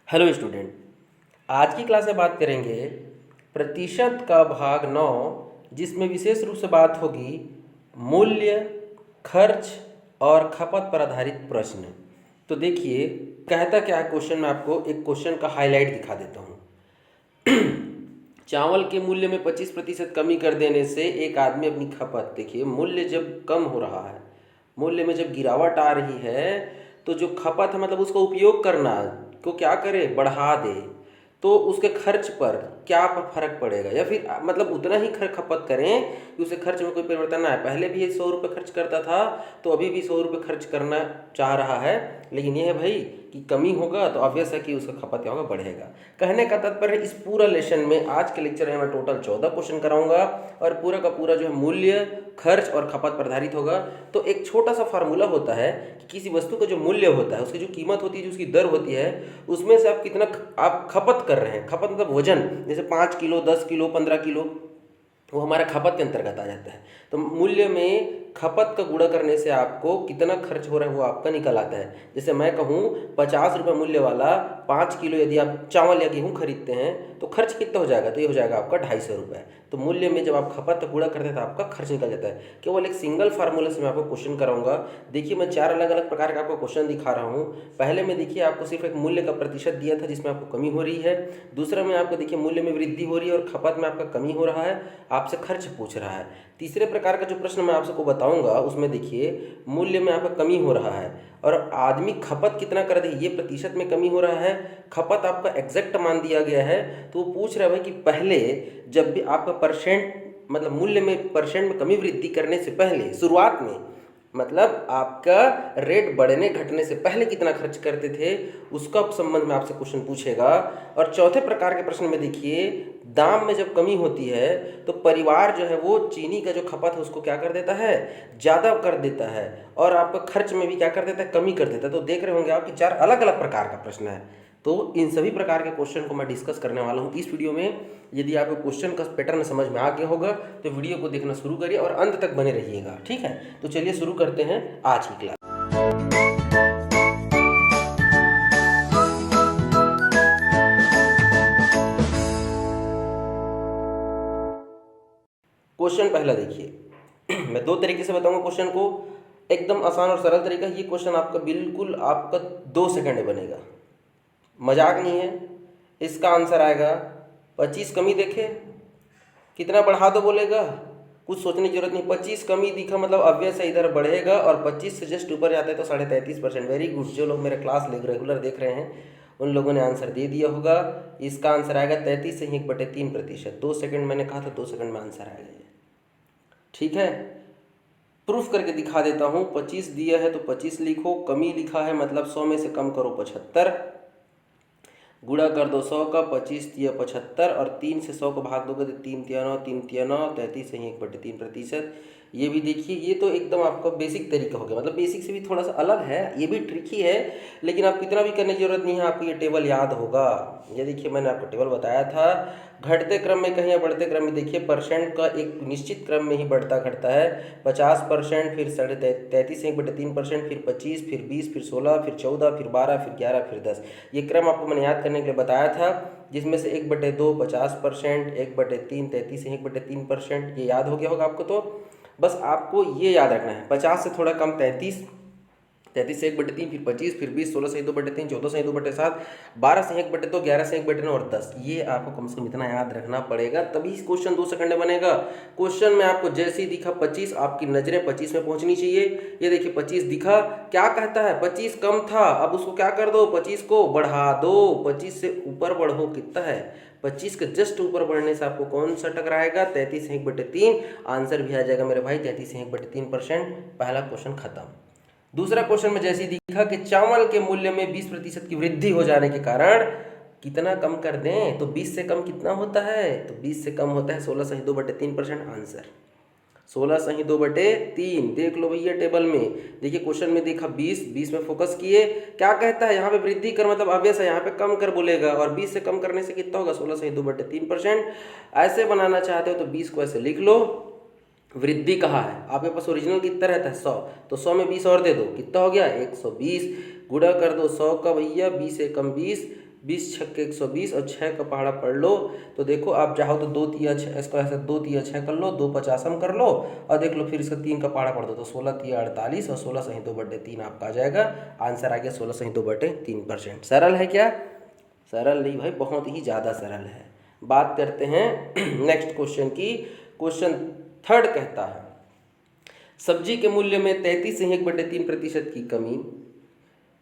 Hello student, आज की class में बात करेंगे प्रतिशत का भाग 9, जिसमें विशेष रूप से बात होगी मूल्य, खर्च और खपत पर आधारित प्रश्न। तो देखिए कहता क्या है क्वेश्चन में, आपको एक क्वेश्चन का हाईलाइट दिखा देता हूँ। चावल के मूल्य में 25% कमी कर देने से एक आदमी अपनी खपत, देखिए मूल्य जब कम हो रहा है, मूल्य में जब गिरावट आ रही है, तो जो खपत है मतलब उसका उपयोग करना को क्या करे, बढ़ा दे, तो उसके खर्च पर क्या फर्क पड़ेगा, या फिर मतलब उतना ही खपत करें कि उसे खर्च में कोई परिवर्तन ना आए। पहले भी ये 100 रुपये खर्च करता था, तो अभी भी 100 रुपये खर्च करना चाह रहा है, लेकिन ये है भाई कि कमी होगा तो ऑब्वियस है कि उसका खपत क्या होगा, बढ़ेगा। कहने का तात्पर्य इस पूरा लेसन में, आज के लेक्चर में मैं टोटल 14 क्वेश्चन कराऊंगा और पूरा का पूरा जो है मूल्य, खर्च और खपत पर आधारित होगा। तो एक छोटा सा फार्मूला होता है कि किसी वस्तु का जो मूल्य होता है, उसकी जो कीमत होती है, जो उसकी दर होती है, उसमें से आप कितना आप खपत कर रहे हैं। खपत मतलब वजन, जैसे 5 किलो, 10 किलो, 15 किलो, वो हमारा खपत के अंतर्गत आ जाता है। तो मूल्य में खपत का गुणा करने से आपको कितना खर्च हो रहा है वो आपका निकल आता है। जैसे मैं कहूँ 50 रुपये मूल्य वाला 5 किलो यदि आप चावल या गेहूँ खरीदते हैं तो खर्च कितना हो जाएगा, तो ये हो जाएगा आपका 250 रुपये। तो मूल्य में जब आप खपत का गुणा करते हैं तो आपका खर्च निकल जाता है। केवल एक सिंगल फार्मूला से मैं आपको क्वेश्चन कराऊंगा। देखिए मैं 4 अलग अलग प्रकार का आपको क्वेश्चन दिखा रहा हूँ। पहले में देखिए आपको सिर्फ एक मूल्य का प्रतिशत दिया था जिसमें आपको कमी हो रही है। दूसरा में आपको देखिए मूल्य में वृद्धि हो रही है और खपत में आपका कमी हो रहा है, आपसे खर्च पूछ रहा है। तीसरे प्रकार का जो प्रश्न मैं आपको बताऊंगा उसमें देखिए मूल्य में आपका कमी हो रहा है और आदमी खपत कितना कर दे, ये प्रतिशत में कमी हो रहा है, खपत आपका एग्जैक्ट मान दिया गया है। तो वो पूछ रहा है कि पहले जब भी आपका परसेंट मतलब मूल्य में परसेंट में कमी वृद्धि करने से पहले शुरुआत में, मतलब आपका रेट बढ़ने घटने से पहले कितना खर्च करते थे, उसका संबंध में आपसे क्वेश्चन पूछेगा। और चौथे प्रकार के प्रश्न में देखिए दाम में जब कमी होती है तो परिवार जो है वो चीनी का जो खपत है उसको क्या कर देता है, ज़्यादा कर देता है, और आपका खर्च में भी क्या कर देता है, कमी कर देता है। तो देख रहे होंगे आप कि 4 अलग अलग प्रकार का प्रश्न है। तो इन सभी प्रकार के क्वेश्चन को मैं डिस्कस करने वाला हूँ इस वीडियो में। यदि आपको क्वेश्चन का पैटर्न समझ में आ गया होगा तो वीडियो को देखना शुरू करिए और अंत तक बने रहिएगा, ठीक है। तो चलिए शुरू करते हैं आज की क्लास। क्वेश्चन पहला देखिए, मैं 2 तरीके से बताऊंगा क्वेश्चन को। एकदम आसान और सरल तरीका। ये क्वेश्चन आपका बिल्कुल आपका 2 सेकंड में बनेगा, मजाक नहीं है। इसका आंसर आएगा 25 कमी, देखे कितना बढ़ा दो बोलेगा, कुछ सोचने की जरूरत नहीं। 25 कमी दिखा मतलब ऑब्वियस है इधर बढ़ेगा, और 25 से जस्ट ऊपर जाते हैं तो 33.5%। Very good. जो लोग मेरा क्लास रेगुलर देख रहे हैं उन लोगों ने आंसर दे दिया होगा। इसका आंसर आएगा 33 से 1/3%। 2 सेकंड मैंने कहा था, 2 सेकंड में आंसर आएगा ये, ठीक है। प्रूफ करके दिखा देता हूँ। 25 दिया है तो 25 लिखो, कमी लिखा है मतलब 100 में से कम करो 75, गुणा कर दो 100 का, 25 तिया 75, और 3 से 100 को भाग दोगे तो 3 तिया 9, 3 तिया 9, 33 से 1/3%। ये भी देखिए, ये तो एकदम आपका बेसिक तरीका हो गया, मतलब बेसिक से भी थोड़ा सा अलग है, ये भी ट्रिकी है, लेकिन आप इतना भी करने की जरूरत नहीं है, आपको ये टेबल याद होगा। ये देखिए मैंने आपको टेबल बताया था, घटते क्रम में कहीं या बढ़ते क्रम में, देखिए परसेंट का एक निश्चित क्रम में ही बढ़ता घटता है। 50%, फिर 33 से 1/3%, फिर 25, फिर 20, फिर 16, फिर 14, फिर 12, फिर 11, फिर 10। ये क्रम आपको मैंने याद करने के लिए बताया था, जिसमें से 1/2 50%, 1/3 33 से 1/3%। ये याद हो गया होगा आपको। तो बस आपको ये याद रखना है, 50 से थोड़ा कम 33, 33 से 1/3, फिर 25, फिर 20, 16 से 2/3, 14 से 2/7, 12 से 1/2, 11 से 1/9 और 10। ये आपको कम से कम इतना याद रखना पड़ेगा, तभी क्वेश्चन 2 सेकंड में बनेगा। क्वेश्चन में आपको जैसे ही दिखा 25, आपकी नजरें 25 में पहुंचनी चाहिए। ये देखिए 25 दिखा, क्या कहता है, 25 कम था, अब उसको क्या कर दो, 25 को बढ़ा दो। 25 से ऊपर बढ़ो, कितना है, 25 के जस्ट ऊपर बढ़ने से आपको कौन सा टकराएगा, 33 से 1/3। आंसर भी आ जाएगा मेरे भाई 33 से 1/3%। पहला क्वेश्चन खत्म। दूसरा क्वेश्चन में जैसे ही दिखा कि चावल के मूल्य में 20% की वृद्धि हो जाने के कारण कितना कम कर दें, तो 20 से कम कितना होता है, तो 20 से कम होता है 16 सही 2/3%। आंसर 16 सही 2/3। देख लो भैया टेबल में, देखिए क्वेश्चन में देखा 20, 20 में फोकस किए, क्या कहता है यहाँ पे वृद्धि कर मतलब ऑब्वियस है यहाँ पे कम कर बोलेगा, और 20 से कम करने से कितना होगा, 16 सही 2/3%। ऐसे बनाना चाहते हो तो 20 को ऐसे लिख लो। वृद्धि कहाँ है, आपके पास ओरिजिनल कितना रहता है 100, तो 100 में 20 और दे दो, कितना हो गया 120। गुणा कर दो 100 का भैया, 20 एकम 20, 20 छक्के 120 और 6 का पहाड़ा पढ़ लो। तो देखो आप चाहो तो 2 तिया 6, इसको ऐसे 2 तिया 6 कर लो, 2 50 कर लो और देख लो फिर इसका 3 का पहाड़ा पढ़ दो तो 16 तिया 48 और 16 सही 2/3 आपका आ जाएगा। आंसर आ गया 16 सही 2/3%। सरल है क्या? सरल नहीं भाई, बहुत ही ज़्यादा सरल है। बात करते हैं नेक्स्ट क्वेश्चन की। क्वेश्चन थर्ड कहता है सब्जी के मूल्य में 33 से 1/3% की कमी,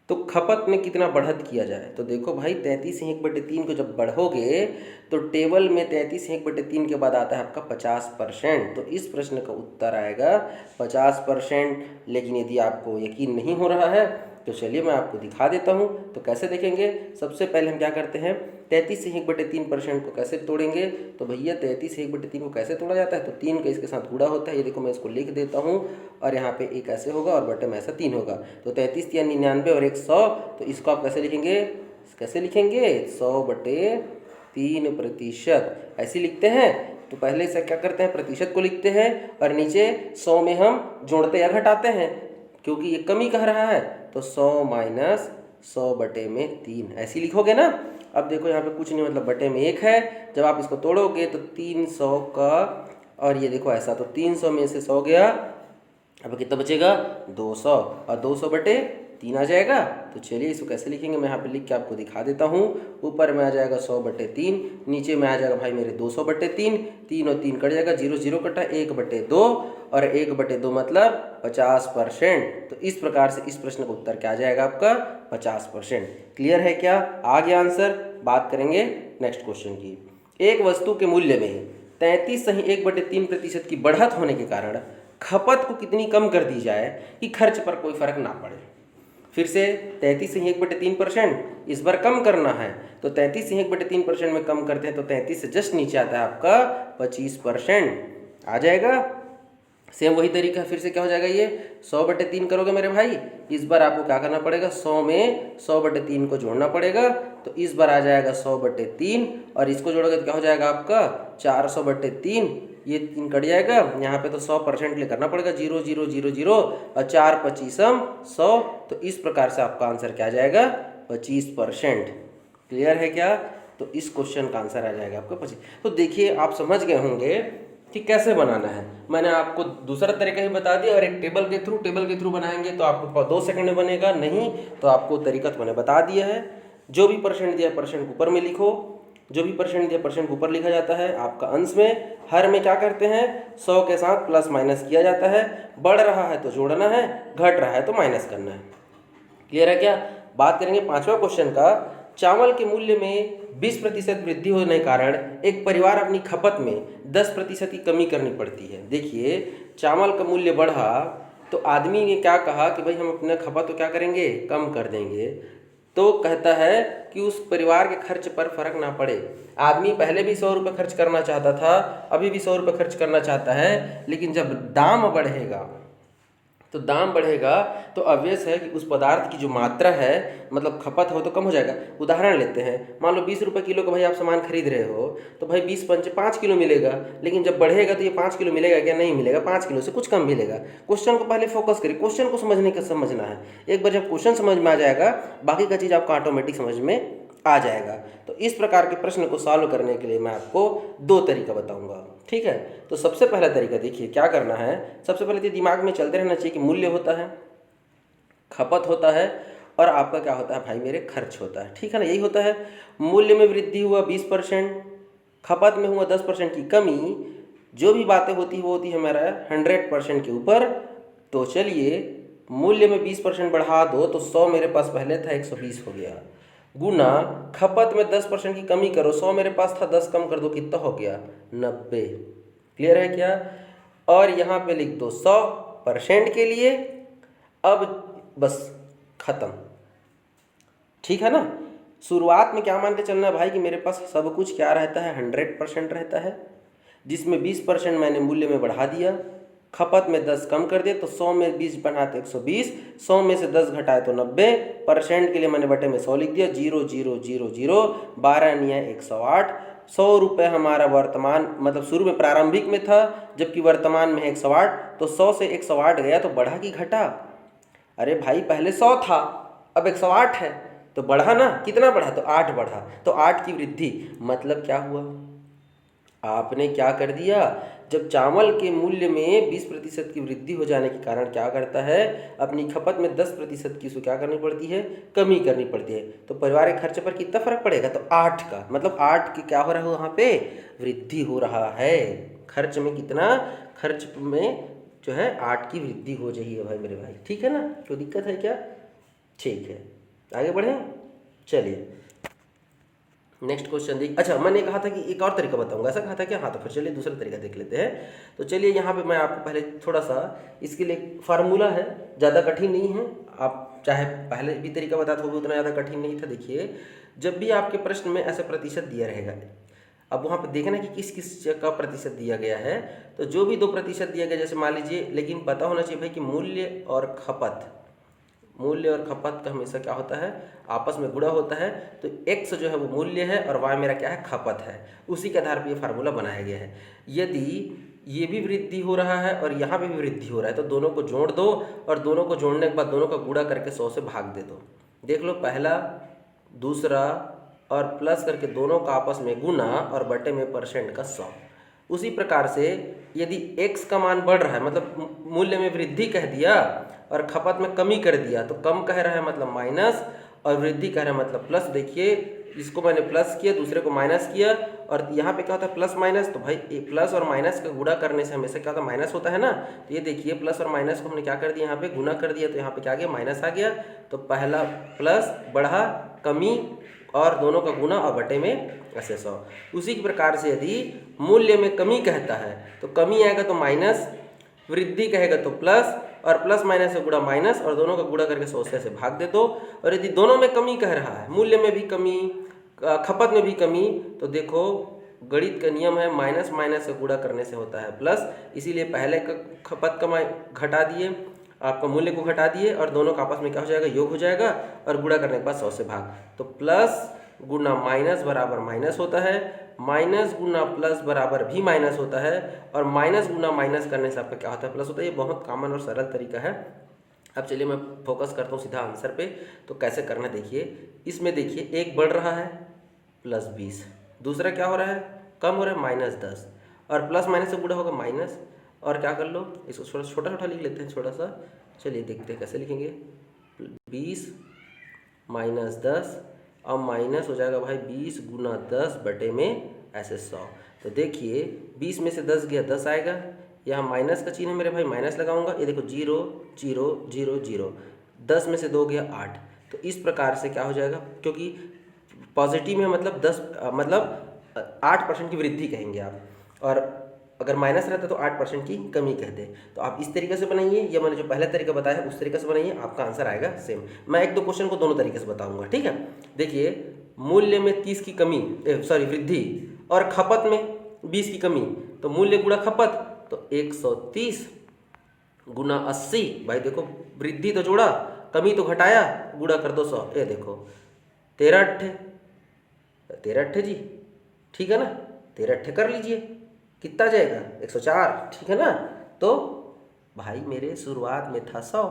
तो खपत में कितना बढ़त किया जाए? तो देखो भाई 33 से 1/3 को जब बढ़ोगे तो टेबल में 33 से 1/3 के बाद आता है आपका 50%। तो इस प्रश्न का उत्तर आएगा 50%। लेकिन यदि आपको यकीन नहीं हो रहा है तो चलिए मैं आपको दिखा देता हूँ। तो कैसे देखेंगे? सबसे पहले हम क्या करते हैं, 33 से 1/3% को कैसे तोड़ेंगे? तो भैया 33 से 1/3 को कैसे तोड़ा जाता है? तो 3 का इसके साथ गुणा होता है। ये देखो मैं इसको लिख देता हूँ और यहाँ पे एक ऐसे होगा और बटे में ऐसा 3 होगा। तो 33 या 99 और 100, तो इसको आप कैसे लिखेंगे? कैसे लिखेंगे? 100/3% ऐसे लिखते हैं। तो पहले से क्या करते हैं, प्रतिशत को लिखते हैं और नीचे 100 में हम जोड़ते या घटाते हैं क्योंकि ये कमी कह रहा है। तो 100 माइनस 100/3 ऐसे लिखोगे ना। अब देखो यहाँ पे कुछ नहीं, मतलब बटे में 1 है। जब आप इसको तोड़ोगे तो 300 का, और ये देखो ऐसा, तो 300 में से 100 गया, अब कितना बचेगा? 200 और 200/3 आ जाएगा। तो चलिए इसको कैसे लिखेंगे, मैं यहाँ पे लिख के आपको दिखा देता हूँ। ऊपर में आ जाएगा 100/3, नीचे में आ जाएगा भाई मेरे 200/3, 3 और 3 कट जाएगा, 0 0 कटा, 1/2 और 1/2 मतलब 50%। तो इस प्रकार से इस प्रश्न का उत्तर क्या आ जाएगा आपका? 50%। क्लियर है क्या? आ गया आंसर। बात करेंगे नेक्स्ट क्वेश्चन की। एक वस्तु के मूल्य में 33 सही 1/3% की बढ़त होने के कारण खपत को कितनी कम कर दी जाए कि खर्च पर कोई फर्क ना पड़े? फिर से 33 से 1/3% इस बार कम करना है। तो 33 से 1/3% में कम करते हैं तो 33 से जस्ट नीचे आता है आपका 25% आ जाएगा। सेम वही तरीका फिर से क्या हो जाएगा, ये 100/3 करोगे मेरे भाई। इस बार आपको क्या करना पड़ेगा, 100 में 100/3 को जोड़ना पड़ेगा। तो इस बार आ जाएगा 100/3 और इसको जोड़ोगे तो क्या हो जाएगा आपका 400/3। ये 3 कट जाएगा, यहाँ पे तो 100% लिए करना पड़ेगा, 0 0 0 0 और 4 25 100। तो इस प्रकार से आपका आंसर क्या आ जाएगा? 25%। क्लियर है क्या? तो इस क्वेश्चन का आंसर आ जाएगा आपका 25। तो देखिए आप समझ गए होंगे कि कैसे बनाना है। मैंने आपको दूसरा तरीका ही बता दिया और एक टेबल के थ्रू बनाएंगे तो आपको 2 सेकंड में बनेगा, नहीं तो आपको तरीका तो मैंने बता दिया है। जो भी परसेंट दिया परसेंट ऊपर में लिखो, जो भी परसेंट दिया परसेंट ऊपर लिखा जाता है। आपका अंश में हर में क्या करते हैं, 100 के साथ प्लस माइनस किया जाता है। बढ़ रहा है तो जोड़ना है, घट रहा है तो माइनस करना है। क्लियर है क्या? बात करेंगे 5वां क्वेश्चन का। चावल के मूल्य में 20% वृद्धि होने के कारण एक परिवार अपनी खपत में 10% की कमी करनी पड़ती है। देखिए चावल का मूल्य बढ़ा तो आदमी ने क्या कहा कि भाई हम अपना खपत तो क्या करेंगे, कम कर देंगे। तो कहता है कि उस परिवार के खर्च पर फर्क ना पड़े। आदमी पहले भी 100 रुपये खर्च करना चाहता था, अभी भी 100 रुपये खर्च करना चाहता है, लेकिन जब दाम बढ़ेगा तो दाम बढ़ेगा तो ऑब्वियस है कि उस पदार्थ की जो मात्रा है, मतलब खपत हो तो कम हो जाएगा। उदाहरण लेते हैं, मान लो 20 रुपये किलो का भाई आप सामान खरीद रहे हो तो भाई 20 पंचे 5 किलो मिलेगा, लेकिन जब बढ़ेगा तो ये 5 किलो मिलेगा क्या? नहीं मिलेगा, 5 किलो से कुछ कम मिलेगा। क्वेश्चन को पहले फोकस करिए, क्वेश्चन को समझना है। एक बार जब क्वेश्चन समझ में आ जाएगा बाकी का चीज़ आपका ऑटोमेटिक समझ में आ जाएगा। तो इस प्रकार के प्रश्न को सॉल्व करने के लिए मैं आपको 2 तरीका बताऊंगा, ठीक है। तो सबसे पहला तरीका देखिए क्या करना है। सबसे पहले तो दिमाग में चलते रहना चाहिए कि मूल्य होता है, खपत होता है और आपका क्या होता है भाई मेरे, खर्च होता है, ठीक है ना। यही होता है। मूल्य में वृद्धि हुआ 20%, खपत में हुआ 10% की कमी। जो भी बातें होती है वो होती है हमारा 100% के ऊपर। तो चलिए मूल्य में 20% बढ़ा दो तो 100 मेरे पास पहले था 120 हो गया, गुना खपत में 10% की कमी करो, 100 मेरे पास था 10 कम कर दो, कितना हो गया 90। क्लियर है क्या? और यहाँ पे लिख दो 100% के लिए। अब बस खत्म, ठीक है ना। शुरुआत में क्या मान के चलना है भाई कि मेरे पास सब कुछ क्या रहता है, 100% रहता है, जिसमें 20% मैंने मूल्य में बढ़ा दिया, खपत में 10 कम कर दिया। तो 100 में 20 बढ़ाए तो 120, 100 में से 10 घटाए तो 90%। के लिए मैंने बटे में 100 लिख दिया, 0 0 0 0 12 निया 108। 100 रुपये हमारा वर्तमान, मतलब शुरू में प्रारंभिक में था, जबकि वर्तमान में है 108। तो 100 से 108 गया तो बढ़ा कि घटा? अरे भाई पहले 100 था अब 108 है, तो बढ़ा ना, कितना बढ़ा, तो 8 बढ़ा, तो 8 की वृद्धि। मतलब क्या हुआ, आपने क्या कर दिया, जब चावल के मूल्य में 20% की वृद्धि हो जाने के कारण क्या करता है, अपनी खपत में 10% की उसको क्या करनी पड़ती है, कमी करनी पड़ती है। तो परिवार के खर्च पर कितना फर्क पड़ेगा, तो 8 का, मतलब 8 की क्या हो रहा है वहाँ पे, वृद्धि हो रहा है। खर्च में कितना, खर्च में जो है 8 की वृद्धि हो रही है भाई मेरे भाई, ठीक है ना, कोई दिक्कत है क्या, ठीक है, आगे बढ़ें, चलिए नेक्स्ट क्वेश्चन देखिए। अच्छा, मैंने कहा था कि एक और तरीका बताऊंगा, ऐसा कहा था क्या, हाँ, तो फिर चलिए दूसरा तरीका देख लेते हैं। तो चलिए यहाँ पे मैं आपको पहले थोड़ा सा इसके लिए फार्मूला है, ज़्यादा कठिन नहीं है, आप चाहे पहले भी तरीका बताता हो उतना ज़्यादा कठिन नहीं था। देखिए, जब भी आपके प्रश्न में ऐसा प्रतिशत दिया रहेगा, अब वहाँ पे देखना कि किस किस का प्रतिशत दिया गया है, तो जो भी 2% दिया गया, जैसे मान लीजिए, लेकिन पता होना चाहिए भाई कि मूल्य और खपत, मूल्य और खपत का हमेशा क्या होता है, आपस में गुणा होता है। तो x जो है वो मूल्य है और y मेरा क्या है, खपत है। उसी के आधार पर ये फार्मूला बनाया गया है। यदि ये भी वृद्धि हो रहा है और यहाँ पे भी वृद्धि हो रहा है, तो दोनों को जोड़ दो और दोनों को जोड़ने के बाद दोनों का गुणा करके 100 से भाग दे दो। देख लो, पहला, दूसरा और प्लस करके दोनों का आपस में गुना और बटे में % का 100। उसी प्रकार से यदि x का मान बढ़ रहा है, मतलब मूल्य में वृद्धि कह दिया और खपत में कमी कर दिया, तो कम कह रहा है मतलब माइनस, और वृद्धि कह रहा है मतलब प्लस। देखिए, इसको मैंने प्लस किया, दूसरे को माइनस किया, और यहाँ पे क्या होता है, प्लस माइनस। तो भाई प्लस और माइनस का गुणा करने से हमेशा क्या होता है, माइनस होता है ना। तो ये देखिए, प्लस और माइनस को हमने क्या कर दिया, यहाँ पे गुना कर दिया, तो यहाँ पे क्या आ गया, माइनस आ गया। तो पहला प्लस बढ़ा, कमी और दोनों का गुना और बटे में ऐसे 100। उसी प्रकार से यदि मूल्य में कमी कहता है तो कमी आएगा तो माइनस, वृद्धि कहेगा तो प्लस, और प्लस माइनस से गुणा माइनस, और दोनों का गुणा करके 100 से भाग दे दो। और यदि दोनों में कमी कह रहा है, मूल्य में भी कमी, खपत में भी कमी, तो देखो गणित का नियम है, माइनस माइनस से गुणा करने से होता है प्लस। इसीलिए पहले का खपत का घटा दिए, आपका मूल्य को घटा दिए, और दोनों का आपस में क्या हो जाएगा, योग हो जाएगा, और गुणा करने के बाद 100 से भाग। तो प्लस गुना माइनस बराबर माइनस होता है, माइनस गुना प्लस बराबर भी माइनस होता है, और माइनस गुना माइनस करने से आपका क्या होता है, प्लस होता है। ये बहुत कॉमन और सरल तरीका है। अब चलिए मैं फोकस करता हूँ सीधा आंसर पे। तो कैसे करना, देखिए, इसमें देखिए, एक बढ़ रहा है +20, दूसरा क्या हो रहा है, कम हो रहा है -10, और प्लस माइनस से गुणा होगा माइनस, और क्या कर लो, इसको छोटा छोटा लिख लेते हैं, छोटा सा। चलिए देखते हैं कैसे लिखेंगे, 20 - 10, अब माइनस हो जाएगा भाई 20 गुना 10 बटे में ऐसे 100। तो देखिए, 20 में से 10 गया, 10 आएगा, यहाँ माइनस का चिन्ह है मेरे भाई, माइनस लगाऊंगा, ये देखो 0 0 0 0, 10 में से 2 गया 8। तो इस प्रकार से क्या हो जाएगा, क्योंकि पॉजिटिव में मतलब 10 मतलब 8% की वृद्धि कहेंगे आप, और अगर माइनस रहता तो 8% की कमी कहते। तो आप इस तरीके से बनाइए, या मैंने जो पहला तरीका बताया है उस तरीके से बनाइए, आपका आंसर आएगा सेम। मैं एक दो क्वेश्चन को दोनों तरीके से बताऊंगा, ठीक है। देखिए, मूल्य में 30 की कमी, वृद्धि, और खपत में 20 की कमी, तो मूल्य गुणा खपत, तो 130 गुना 80। भाई देखो, वृद्धि तो जोड़ा, कमी तो घटाया, गुणा कर दो 100। ये देखो 13 अट्ठे जी, ठीक है ना, 13 अट्ठे कर लीजिए, कितना जाएगा, 104, ठीक है ना। तो भाई मेरे शुरुआत में था 100,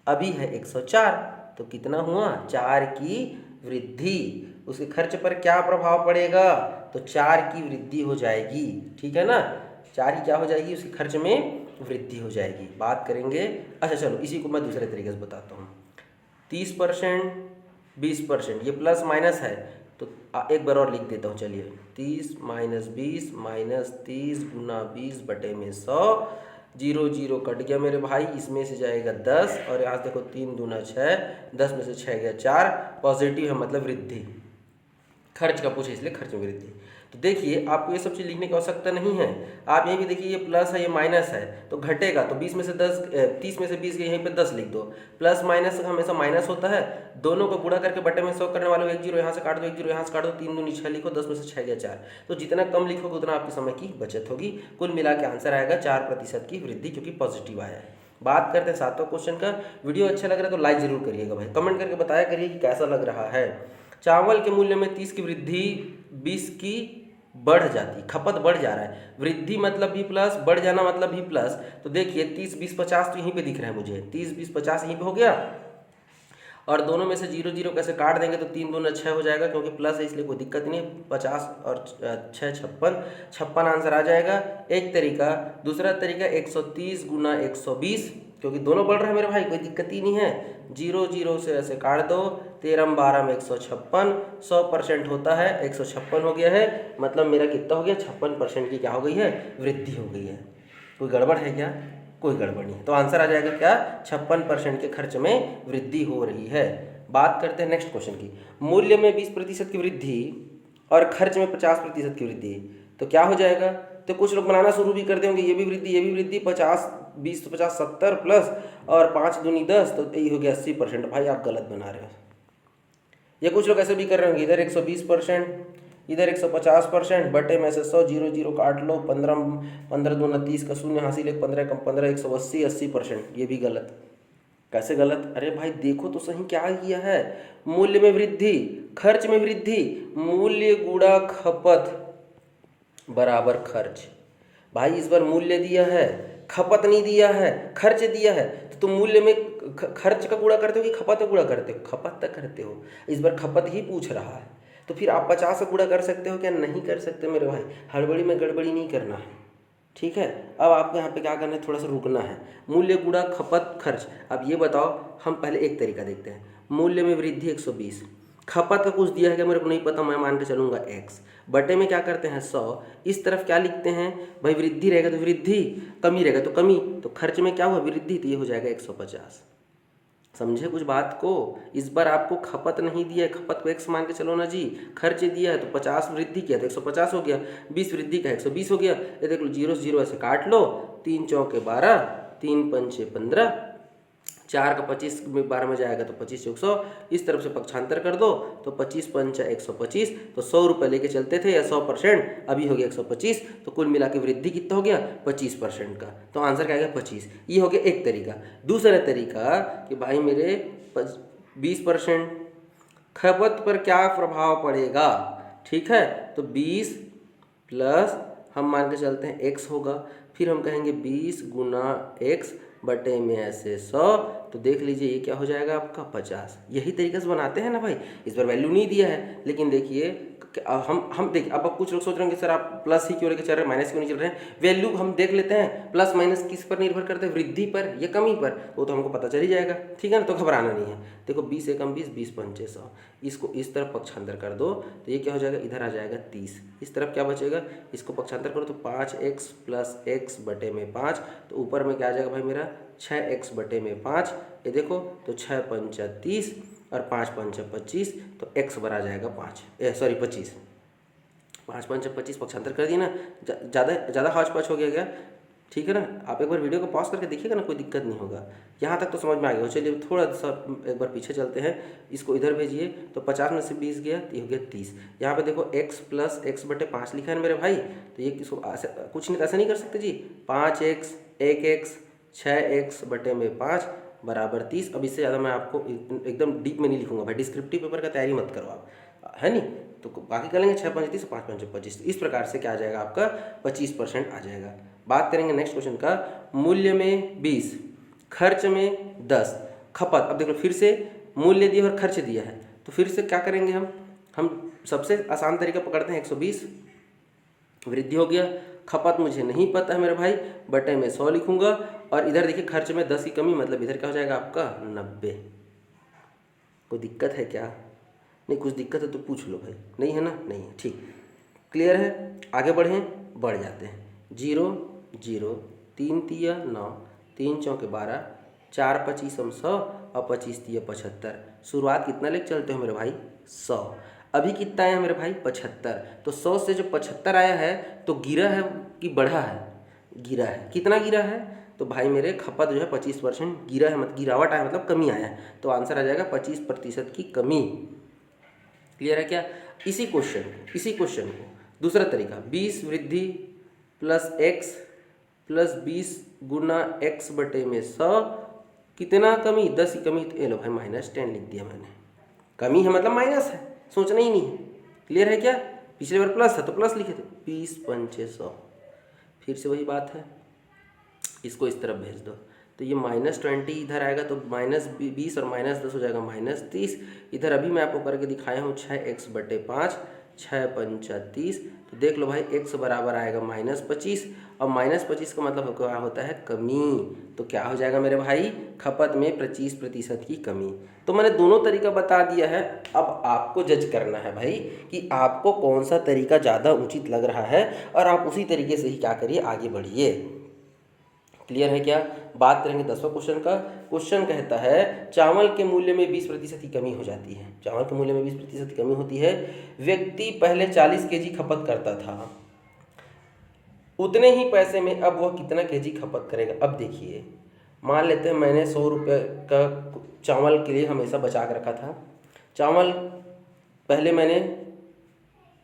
अभी है 104, तो कितना हुआ, 4 की वृद्धि। उसके खर्च पर क्या प्रभाव पड़ेगा, तो 4 की वृद्धि हो जाएगी, ठीक है ना, 4 की क्या हो जाएगी, उसके खर्च में वृद्धि हो जाएगी। बात करेंगे, अच्छा चलो इसी को मैं दूसरे तरीके से बताता हूँ। 30% 20%, ये प्लस माइनस है, तो एक बार और लिख देता हूँ, चलिए, 30 - 20 - 30 गुना 20 बटे में 100, 0 0 कट गया मेरे भाई, इसमें से जाएगा 10, और यहाँ से देखो 3 दूना 6, 10 में से 6 गया 4, पॉजिटिव है मतलब वृद्धि, खर्च का पूछे इसलिए खर्च में वृद्धि। तो देखिए, आपको ये सब चीज़ लिखने की आवश्यकता नहीं है। आप यहीं भी देखिए, ये प्लस है, ये माइनस है, तो घटेगा, तो 20 में से 10 30 में से 20 के यहीं पे 10 लिख दो। प्लस माइनस हमेशा माइनस होता है, दोनों को गुणा करके बटे में 100 करने वाले 1 0 यहाँ से काट दो, 1 0 यहाँ से काट दो, 3 दूनी 6 लिखो, 10 में से 6 गया 4। तो जितना कम लिखोगे उतना आपके समय की बचत होगी। कुल मिला के आंसर आएगा 4% की वृद्धि, क्योंकि पॉजिटिव आया है। बात करते हैं 7वां क्वेश्चन का। वीडियो अच्छा लग रहा है तो लाइक जरूर करिएगा भाई, कमेंट करके बताया करिए कि कैसा लग रहा है। चावल के मूल्य में 30 की वृद्धि 20 की बढ़ जाती, खपत बढ़ जा रहा है, वृद्धि मतलब भी प्लस, बढ़ जाना मतलब भी प्लस। तो देखिए 30 20 50 तो यहीं पे दिख रहा है मुझे, 30 20 50 यहीं पे हो गया, और दोनों में से 0 0 कैसे काट देंगे तो 3 दूना 6 हो जाएगा, क्योंकि प्लस है इसलिए कोई दिक्कत नहीं है। 50 और 6 56 आंसर आ जाएगा एक तरीका। दूसरा तरीका 130 गुना 120, क्योंकि दोनों बढ़ रहे हैं मेरे भाई, कोई दिक्कत ही नहीं है। 0 0 से ऐसे काट दो, 13 12 में 156, 100% होता है 156 हो गया है, मतलब मेरा कितना हो गया 56% की क्या हो गई है, वृद्धि हो गई है। कोई गड़बड़ है क्या? कोई गड़बड़ नहीं है। तो आंसर आ जाएगा क्या, 56% के खर्च में वृद्धि हो रही है। बात करते हैं नेक्स्ट क्वेश्चन की। मूल्य में 20% की वृद्धि और खर्च में 50% की वृद्धि, तो क्या हो जाएगा? तो कुछ लोग बनाना शुरू भी कर देंगे, ये भी वृद्धि ये भी वृद्धि, 50 20 तो 50 70 प्लस और 5 दूनी 10, तो यही हो गया 80%। भाई आप गलत बना रहे हो। ये कुछ लोग ऐसे भी कर रहे होंगे, इधर 120%, इधर 150%, बटे में से 100, 0 0 काट लो, 15 15 दूना 30 का शून्य हासिल, 1 15 कम 15, 180 80%। ये भी गलत। कैसे गलत? अरे भाई देखो तो सही क्या किया है। मूल्य में वृद्धि, खर्च में वृद्धि, मूल्य गुणा खपत बराबर खर्च। भाई इस बार मूल्य दिया है, खपत नहीं दिया है, खर्च दिया है, तो तुम मूल्य में खर्च का गुणा करते हो कि खपत का गुणा करते हो? खपत तक करते हो। इस बार खपत ही पूछ रहा है, तो फिर आप 50 का गुणा कर सकते हो क्या? नहीं कर सकते मेरे भाई, हड़बड़ी में गड़बड़ी नहीं करना है, ठीक है। अब आपको यहाँ पे क्या करना है, थोड़ा सा रुकना है। मूल्य गुणा खपत खर्च। अब ये बताओ, हम पहले एक तरीका देखते हैं। मूल्य में वृद्धि 120, खपत का कुछ दिया है क्या मेरे को नहीं पता, मैं मान के चलूँगा x, बटे में क्या करते हैं 100, इस तरफ क्या लिखते हैं भाई, वृद्धि रहेगा तो वृद्धि, कमी रहेगा तो कमी, तो खर्च में क्या हुआ, वृद्धि, तो ये हो जाएगा 150। समझे कुछ बात को? इस बार आपको खपत नहीं दिया है, खपत को x मान के चलो ना जी, खर्च दिया है तो 50 वृद्धि किया तो 150 हो गया, 20 वृद्धि का 120 हो गया। ये देख लो 0 0 ऐसे काट लो, 3 चौके 12, 3 पंचे 15, 4 का 25 में 12 में जाएगा तो 25 100, इस तरफ से पक्षांतर कर दो तो 25 पंचा 125, तो 100 रुपये लेके चलते थे या 100%, अभी हो गया 125, तो कुल मिला के वृद्धि कितना हो गया 25% का। तो आंसर क्या आ गया 25। ये हो गया एक तरीका। दूसरा तरीका कि भाई मेरे 20% खपत पर क्या प्रभाव पड़ेगा, ठीक है, तो 20 प्लस हम मान के चलते हैं x होगा, फिर हम कहेंगे 20 गुना x बटे में ऐसे 100, तो देख लीजिए ये क्या हो जाएगा आपका 50। यही तरीके से बनाते हैं ना भाई। इस बार वैल्यू नहीं दिया है, लेकिन देखिए हम देखिए, अब कुछ लोग सोच रहे हैं कि सर आप प्लस ही क्यों लेके चल रहे हैं, माइनस क्यों नहीं चल रहे हैं। वैल्यू हम देख लेते हैं, प्लस माइनस किस पर निर्भर करते हैं, वृद्धि पर या कमी पर, वो तो हमको पता चल ही जाएगा, ठीक है ना। तो घबराना नहीं है। देखो 20 एकम 20, 20 पंचे 100, इसको इस तरफ पक्षांतर कर दो तो ये क्या हो जाएगा, इधर आ जाएगा 30, इस तरफ क्या बचेगा, इसको पक्षांतर करो तो 5x प्लस x बटे में 5, तो ऊपर में क्या आ जाएगा भाई मेरा 6x बटे में 5, ये देखो तो 6 पंचा 30 और 5 पंचा 25, तो x बरा जाएगा 25, 5 पंचा 25 पक्षांतर कर दिया ना, ज़्यादा हौच पौच हो गया क्या, ठीक है ना। आप एक बार वीडियो को पॉज करके देखिएगा ना, कोई दिक्कत नहीं होगा। यहाँ तक तो समझ में आ गया। चलिए थोड़ा सा एक बार पीछे चलते हैं, इसको इधर भेजिए, तो 50 में से 20 गया तो ये हो गया 30। यहाँ पे देखो x प्लस x बटे 5 लिखा है मेरे भाई, तो ये किसको कुछ नहीं, ऐसा नहीं कर सकते जी। 5x 1x 6x बटे में 5 बराबर 30। अब इससे ज़्यादा मैं आपको एकदम डीप में नहीं लिखूंगा भाई, डिस्क्रिप्टिव पेपर का तैयारी मत करो आप, है नहीं। तो बाकी कर लेंगे 6 5 30, 5 5 25, इस प्रकार से क्या आ जाएगा आपका 25% आ जाएगा। बात करेंगे नेक्स्ट क्वेश्चन का। मूल्य में 20, खर्च में 10, खपत। अब देखो फिर से मूल्य दिया और खर्च दिया है, तो फिर से क्या करेंगे हम सबसे आसान तरीका पकड़ते हैं, 120 वृद्धि हो गया, खपत मुझे नहीं पता है मेरे भाई, बटे में 100 लिखूंगा, और इधर देखिए खर्च में 10 की कमी, मतलब इधर क्या हो जाएगा आपका 90। कोई दिक्कत है क्या? नहीं, कुछ दिक्कत है तो पूछ लो भाई, नहीं है ना, नहीं है, ठीक, क्लियर है। आगे बढ़ जाते हैं। 0 0, 3 तिया 9, 3 चौके 12, 4 25 हम 100 और 25 तिया 75। शुरुआत कितना लेके चलते हो मेरे भाई, 100। अभी कितना आया मेरे भाई 75, तो 100 से जो 75 आया है तो गिरा है कि बढ़ा है, गिरा है। कितना गिरा है, तो भाई मेरे खपत जो है 25% गिरा है, मतलब गिरावट आया, मतलब कमी आया है, तो आंसर आ जाएगा 25% की कमी। क्लियर है क्या? इसी क्वेश्चन को दूसरा तरीका, 20 वृद्धि प्लस x प्लस 20 गुना x बटे में 100, कितना कमी, 10 की कमी, तो ये लो भाई -10 लिख दिया मैंने। कमी है मतलब माइनस है, सोचना ही नहीं है। क्लियर है क्या? पिछले बार प्लस था तो प्लस लिखे थे, 20 पंचे 100, फिर से वही बात है, इसको इस तरफ भेज दो, तो ये -20 इधर आएगा तो -20 और -10 हो जाएगा -30। इधर अभी मैं आपको करके दिखाया हूँ 6x/5, 6 पंचा 30। तो देख लो भाई x बराबर आएगा -25 और -25 का मतलब क्या होता है, कमी। तो क्या हो जाएगा मेरे भाई, खपत में 25% की कमी। तो मैंने दोनों तरीका बता दिया है। अब आपको जज करना है भाई कि आपको कौन सा तरीका ज़्यादा उचित लग रहा है और आप उसी तरीके से ही क्या करिए, आगे बढ़िए। क्लियर है क्या? बात करेंगे 10वां क्वेश्चन का। क्वेश्चन कहता है चावल के मूल्य में 20% की कमी हो जाती है। चावल के मूल्य में 20% की कमी होती है। व्यक्ति पहले 40 केजी खपत करता था, उतने ही पैसे में अब वह कितना केजी खपत करेगा। अब देखिए, मान लेते हैं मैंने 100 रुपये का चावल के लिए हमेशा बचा कर रखा था। चावल पहले मैंने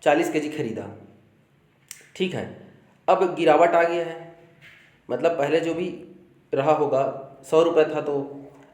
40 केजी खरीदा, ठीक है। अब गिरावट आ गया है, मतलब पहले जो भी रहा होगा 100 रुपये था तो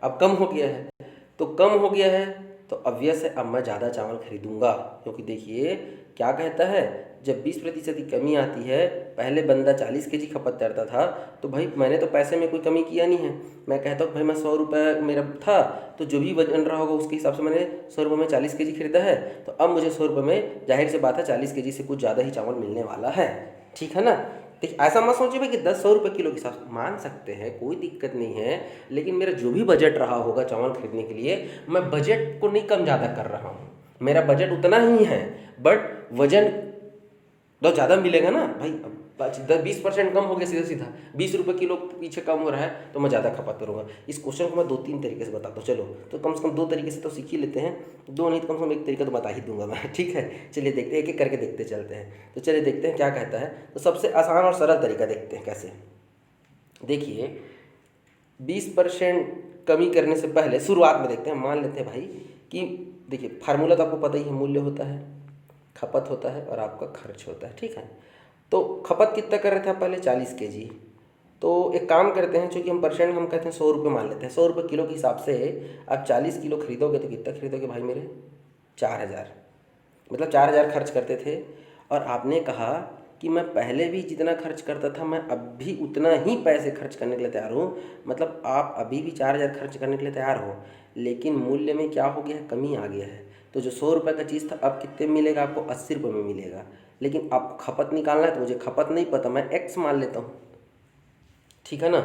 अब कम हो गया है। तो कम हो गया है तो ऑब्वियस है अब मैं ज़्यादा चावल खरीदूंगा, क्योंकि देखिए क्या कहता है, जब 20% की कमी आती है, पहले बंदा 40 केजी खपत करता था तो भाई मैंने तो पैसे में कोई कमी किया नहीं है। मैं कहता हूँ भाई मैं 100 रुपये मेरा था तो जो भी वजन रहा होगा उसके हिसाब से मैंने 100 रुपये में 40 केजी खरीदा है। तो अब मुझे 100 रुपये में जाहिर सी बात है 40 केजी से कुछ ज़्यादा ही चावल मिलने वाला है, ठीक है ना। देखिए ऐसा मत सोचिए भाई कि 100 रुपये किलो के हिसाब से मान सकते हैं, कोई दिक्कत नहीं है। लेकिन मेरा जो भी बजट रहा होगा चावल खरीदने के लिए, मैं बजट को नहीं कम ज़्यादा कर रहा हूँ, मेरा बजट उतना ही है, बट वजन तो ज़्यादा मिलेगा ना भाई। 20% कम हो गया, सीधा सीधा 20 रुपये किलो पीछे कम हो रहा है तो मैं ज़्यादा खपत करूँगा। इस क्वेश्चन को मैं 2-3 तरीके से बताता हूँ। चलो तो कम से कम 2 तरीके से तो सीख ही लेते हैं, 2 नहीं तो कम से कम 1 तरीका तो बता ही दूंगा मैं, ठीक है। चलिए देखते हैं, एक एक करके देखते चलते हैं। तो चलिए देखते हैं क्या कहता है। तो सबसे आसान और सरल तरीका देखते हैं कैसे। देखिए 20% कमी करने से पहले शुरुआत में देखते हैं, मान लेते हैं भाई कि देखिए फार्मूला तो आपको पता ही है, मूल्य होता है, खपत होता है और आपका खर्च होता है, ठीक है। तो खपत कितना कर रहे थे आप पहले, 40 केजी। तो एक काम करते हैं, चूँकि हम परसेंट हम कहते हैं 100 रुपये मान लेते हैं, 100 रुपये किलो के हिसाब से आप 40 किलो खरीदोगे तो कितना खरीदोगे भाई मेरे, 4000। मतलब 4000 खर्च करते थे। और आपने कहा कि मैं पहले भी जितना खर्च करता था मैं अब भी उतना ही पैसे खर्च करने के लिए तैयार हूँ। मतलब आप अभी भी 4000 खर्च करने के लिए तैयार हो, लेकिन मूल्य में क्या हो गया है, कमी आ गया है। तो जो 100 रुपये का चीज़ था अब कितने में मिलेगा आपको, 80 रुपये में मिलेगा। लेकिन आपको खपत निकालना है तो मुझे खपत नहीं पता, मैं एक्स मान लेता हूँ, ठीक है ना।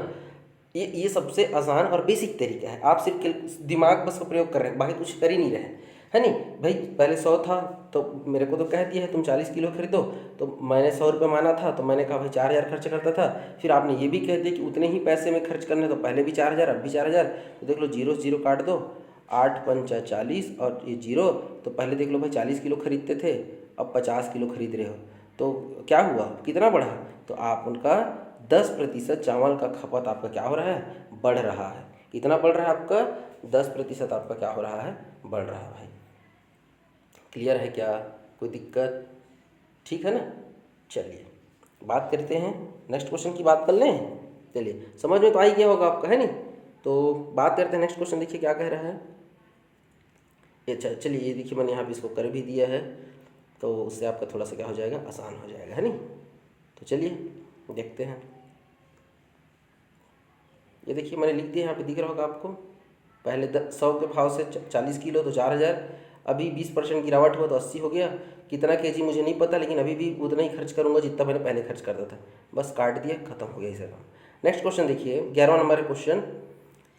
ये सबसे आसान और बेसिक तरीका है। आप सिर्फ दिमाग बस का प्रयोग कर रहे हैं, बाकी कुछ कर ही नहीं रहे, है नहीं भाई। पहले 100 था तो मेरे को तो कह दिया है तुम 40 किलो खरीदो, तो मैंने 100 रुपये माना था तो मैंने कहा भाई 4000 खर्च करता था। फिर आपने ये भी कह दिया कि उतने ही पैसे में खर्च करने, तो पहले भी 4000 अब भी 4000। तो देख लो 0 से 0 काट दो, 8 पंचा 40 और ये 0। तो पहले देख लो भाई 40 किलो खरीदते थे, अब 50 किलो खरीद रहे हो, तो क्या हुआ, कितना बढ़ा। तो आप उनका 10% चावल का खपत आपका क्या हो रहा है, बढ़ रहा है। कितना बढ़ रहा है आपका, 10% आपका क्या हो रहा है, बढ़ रहा है भाई। क्लियर है क्या, कोई दिक्कत, ठीक है ना। चलिए बात करते हैं, नेक्स्ट क्वेश्चन की बात कर लें। चलिए समझ में तो आ ही गया होगा आपका, है नहीं। तो बात करते हैं नेक्स्ट क्वेश्चन, देखिए क्या कह रहा है। अच्छा चलिए ये देखिए मैंने यहाँ पे इसको कर भी दिया है, तो उससे आपका थोड़ा सा क्या हो जाएगा, आसान हो जाएगा, है नहीं। तो चलिए देखते हैं। ये देखिए मैंने लिख दिया, यहाँ पे दिख रहा होगा आपको। पहले 100 के भाव से 40 किलो तो 4000, अभी 20% गिरावट हुआ तो 80 हो गया। कितना केजी मुझे नहीं पता, लेकिन अभी भी उतना ही खर्च करूँगा जितना मैंने पहले खर्च करता था। बस काट दिया, खत्म हो गया इसे काम। नेक्स्ट क्वेश्चन देखिए, 11वां नंबर क्वेश्चन।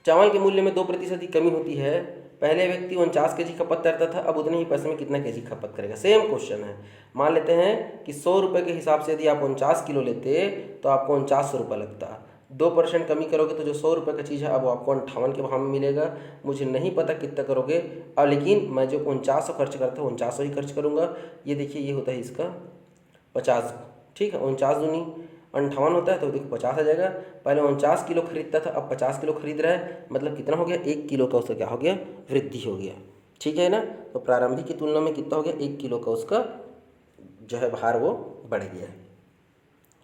चावल के मूल्य में 2% की कमी होती है। पहले व्यक्ति 49 केजी खपत करता था, अब उतने ही पैसे में कितना केजी खपत करेगा। सेम क्वेश्चन है। मान लेते हैं कि 100 रुपये के हिसाब से यदि आप 49 किलो लेते तो आपको 4900 रुपये लगता। 2% कमी करोगे तो जो 100 रुपये का चीज़ है अब आपको 58 के भाव में मिलेगा। मुझे नहीं पता कितना करोगे, और लेकिन मैं जो 4900 खर्च करता हूँ 4900 ही खर्च करूँगा। ये देखिए ये होता है इसका 50, ठीक है। 49 दूनी 58 होता है, तो देखो 50 आ जाएगा। पहले 49 किलो खरीदता था, अब 50 किलो खरीद रहा है, मतलब कितना हो गया, 1 किलो का उसका क्या हो गया, वृद्धि हो गया, ठीक है ना। तो प्रारंभिक की तुलना में कितना हो गया, 1 किलो का उसका जो है भार वो बढ़ गया।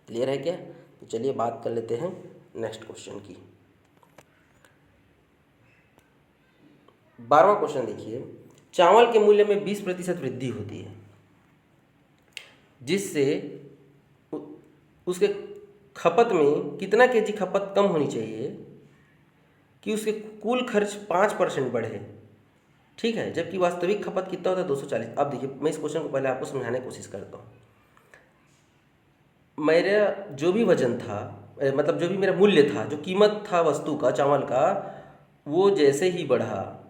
क्लियर है क्या। तो चलिए बात कर लेते हैं नेक्स्ट क्वेश्चन की। 12वां क्वेश्चन देखिए, चावल के मूल्य में 20% वृद्धि होती है, जिससे उसके खपत में कितना केजी खपत कम होनी चाहिए कि उसके कुल खर्च 5% बढ़े, ठीक है, जबकि वास्तविक खपत कितना होता है 240। अब देखिए मैं इस क्वेश्चन को पहले आपको समझाने की कोशिश करता हूँ। मेरा जो भी वजन था, मतलब जो भी मेरा मूल्य था, जो कीमत था वस्तु का, चावल का, वो जैसे ही बढ़ा,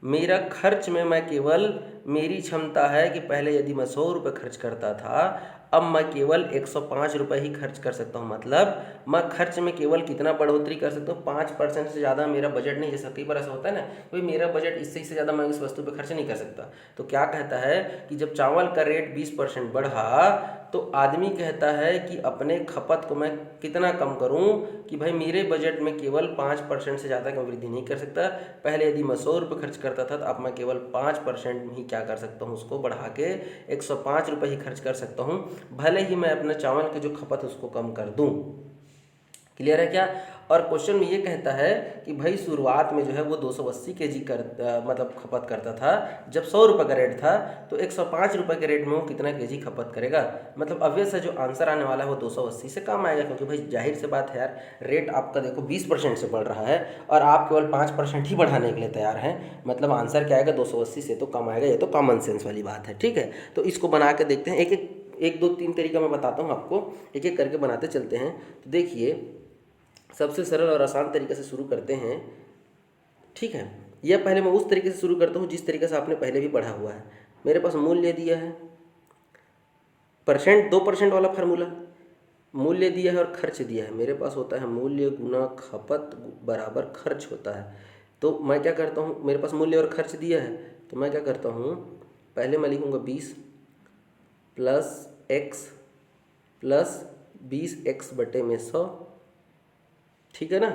मेरा खर्च में मैं केवल, मेरी क्षमता है कि पहले यदि मैं 100 रुपये खर्च करता था, अब मैं केवल 105 रुपये ही खर्च कर सकता हूँ। मतलब मैं खर्च में केवल कितना बढ़ोतरी कर सकता हूँ, 5% से ज़्यादा मेरा बजट नहीं। जैसा कई बार ऐसा होता है ना, भाई मेरा बजट इससे ज़्यादा मैं इस वस्तु पे खर्च नहीं कर सकता। तो क्या कहता है कि जब चावल का रेट 20% बढ़ा, तो आदमी कहता है कि अपने खपत को मैं कितना कम करूं कि भाई मेरे बजट में केवल 5% से ज़्यादा का वृद्धि नहीं कर सकता। पहले यदि मैं 100 रुपये खर्च करता था, तो अब मैं केवल 5% ही क्या कर सकता हूं, उसको बढ़ा के 105 रुपये ही खर्च कर सकता हूं, भले ही मैं अपने चावल की जो खपत है उसको कम कर दूं। क्लियर है क्या? और क्वेश्चन में ये कहता है कि भाई शुरुआत में जो है वो 280 केजी मतलब खपत करता था। जब 100 रुपये का रेट था, तो 105 रुपये के रेट में वो कितना केजी खपत करेगा। मतलब ऑब्वियस है जो आंसर आने वाला है वो 280 से कम आएगा, क्योंकि भाई जाहिर से बात है यार, रेट आपका देखो 20% से बढ़ रहा है और आप केवल 5% ही बढ़ाने के लिए तैयार हैं। मतलब आंसर क्या आएगा, 280 से तो कम आएगा। ये तो कॉमन सेंस वाली बात है, ठीक है। तो इसको बना के देखते हैं, एक दो तीन तरीका मैं बताता हूँ आपको, एक एक करके बनाते चलते हैं। तो देखिए, सबसे सरल और आसान तरीके से शुरू करते हैं, ठीक है। या पहले मैं उस तरीके से शुरू करता हूँ जिस तरीके से आपने पहले भी पढ़ा हुआ है। मेरे पास मूल्य दिया है, परसेंट 2% वाला फार्मूला, मूल्य दिया है और खर्च दिया है। मेरे पास होता है मूल्य गुना खपत बराबर खर्च होता है। तो मैं क्या करता हूँ, मेरे पास मूल्य और खर्च दिया है, तो मैं क्या करता हूँ, पहले मैं लिखूँगा 20 प्लस एक्स प्लस 20x/100, ठीक है ना।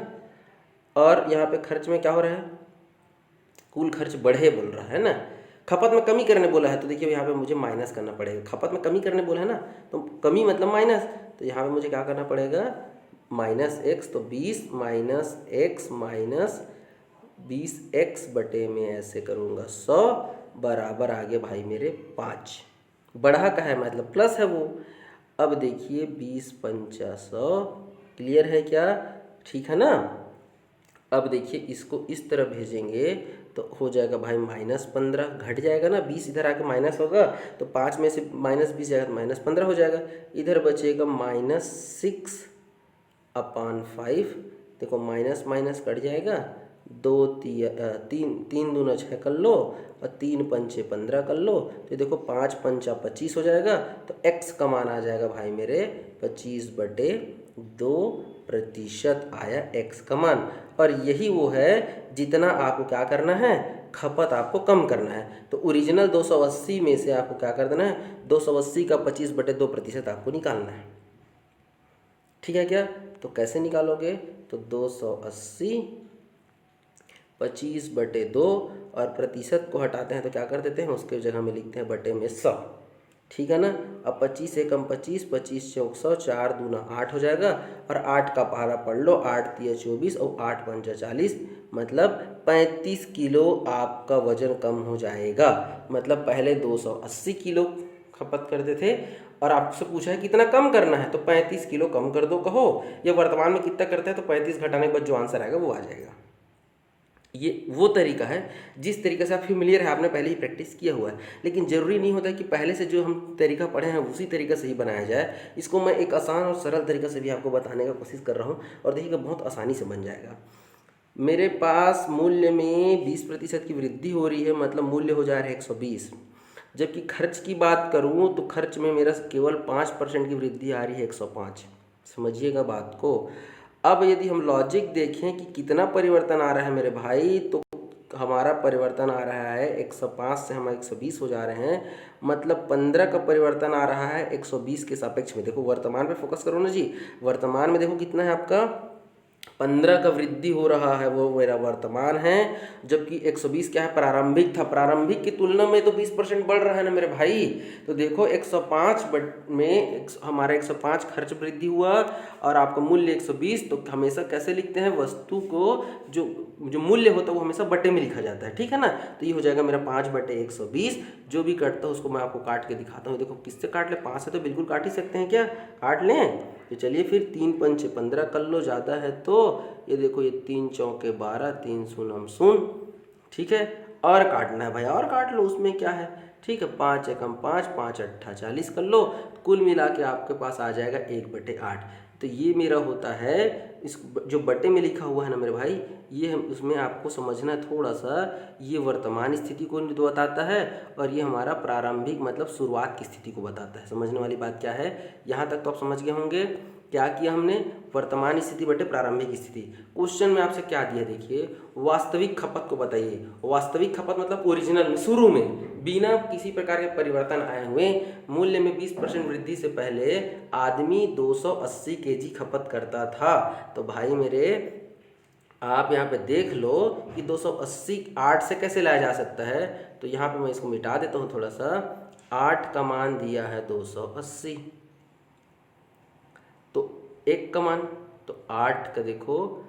और यहाँ पे खर्च में क्या हो रहा है, कुल खर्च बढ़े बोल रहा है ना, खपत में कमी करने बोला है। तो देखिए यहाँ पे मुझे माइनस करना पड़ेगा, खपत में कमी करने बोला है ना, तो कमी मतलब माइनस। तो यहाँ पे मुझे क्या करना पड़ेगा, -x, तो 20 - x माइनस 20x/में ऐसे करूँगा 100 बराबर आ गया भाई मेरे 5। बढ़ा का है मतलब प्लस है वो। अब देखिए 20×5 = 100, क्लियर है क्या, ठीक है ना। अब देखिए इसको इस तरह भेजेंगे तो हो जाएगा भाई -15, घट जाएगा ना, 20 इधर आके माइनस होगा, तो 5 में से -20 जाएगा तो -15 हो जाएगा। इधर बचेगा -6/5, देखो माइनस माइनस कट जाएगा, 3 दूना 6 कर लो और 3 पंचे 15 कर लो, तो देखो 5 पंचा 25 हो जाएगा। तो x का मान आ जाएगा भाई मेरे 25/2% आया x का मान। और यही वो है जितना आपको क्या करना है, खपत आपको कम करना है। तो ओरिजिनल 280 में से आपको क्या कर देना है, 280 का 25/2% आपको निकालना है, ठीक है क्या। तो कैसे निकालोगे, तो 280 25/2 और प्रतिशत को हटाते हैं तो क्या कर देते हैं, उसके जगह में लिखते हैं बटे में 100, ठीक है ना। अब 25 से कम 25, 25 चौक 100, 4 दूना 8 हो जाएगा, और 8 का पहाड़ा पढ़ लो, 8 तिया 24 और 8 पंचा 40, मतलब 35 किलो आपका वजन कम हो जाएगा। मतलब पहले 280 किलो खपत करते थे और आपसे पूछा है कितना कम करना है, तो 35 किलो कम कर दो कहो, या वर्तमान में कितना करते हैं तो 35 घटाने के बाद जो आंसर आएगा वो आ जाएगा। ये वो तरीका है जिस तरीके से आप फेमिलियर है, आपने पहले ही प्रैक्टिस किया हुआ है। लेकिन ज़रूरी नहीं होता कि पहले से जो हम तरीका पढ़े हैं उसी तरीके से ही बनाया जाए। इसको मैं एक आसान और सरल तरीका से भी आपको बताने का कोशिश कर रहा हूँ, और देखिएगा बहुत आसानी से बन जाएगा। मेरे पास मूल्य में 20% की वृद्धि हो रही है, मतलब मूल्य हो जा रहा है 120। जबकि खर्च की बात करूँ तो खर्च में मेरा केवल 5% की वृद्धि आ रही है, 105। समझिएगा बात को। अब यदि हम लॉजिक देखें कि कितना परिवर्तन आ रहा है मेरे भाई, तो हमारा परिवर्तन आ रहा है 105 से हम 120 हो जा रहे हैं, मतलब 15 का परिवर्तन आ रहा है 120 के सापेक्ष में। देखो वर्तमान पे फोकस करो ना जी, वर्तमान में देखो कितना है आपका, 15 का वृद्धि हो रहा है, वो मेरा वर्तमान है। जबकि 120 क्या है, प्रारंभिक था, प्रारंभिक की तुलना में तो 20% बढ़ रहा है ना मेरे भाई। तो देखो 105 में हमारा 105 खर्च वृद्धि हुआ और आपका मूल्य 120। तो हमेशा कैसे लिखते हैं, वस्तु को जो मूल्य होता है वो हमेशा बटे में लिखा जाता है, ठीक है ना। तो ये हो जाएगा मेरा 5/120। जो भी कटता है उसको मैं आपको काट के दिखाता हूँ। देखो किससे काट ले, 5 से तो बिल्कुल काट ही सकते हैं, क्या काट लें। तो चलिए फिर 3 पंचे 15 कर लो, ज़्यादा है तो ये देखो, ये 3 चौके 12, 3 शून्य शून्य, ठीक है। और काटना है भाई, और काट लो, उसमें क्या है, ठीक है। 5 एकम 5, 5 अट्ठा 40 कर लो, कुल मिला के आपके पास आ जाएगा 1/8। तो ये मेरा होता है, इस जो बटे में लिखा हुआ है ना मेरे भाई, ये हम उसमें आपको समझना है थोड़ा सा। ये वर्तमान स्थिति को बताता है और ये हमारा प्रारंभिक मतलब शुरुआत की स्थिति को बताता है। समझने वाली बात क्या है, यहाँ तक तो आप समझ गए होंगे। क्या किया हमने, वर्तमान स्थिति बटे प्रारंभिक स्थिति। क्वेश्चन में आपसे क्या दिया, देखिए, वास्तविक खपत को बताइए। वास्तविक खपत मतलब ओरिजिनल में, शुरू में, बिना किसी प्रकार के परिवर्तन आए हुए मूल्य में 20% वृद्धि से पहले आदमी 280 केजी खपत करता था। तो भाई मेरे, आप यहाँ पे देख लो कि 280 8 से कैसे लाया जा सकता है। तो यहाँ पे मैं इसको मिटा देता हूँ थोड़ा सा। 8 का मान दिया है 280, तो 1 का मान, तो 8 का देखो,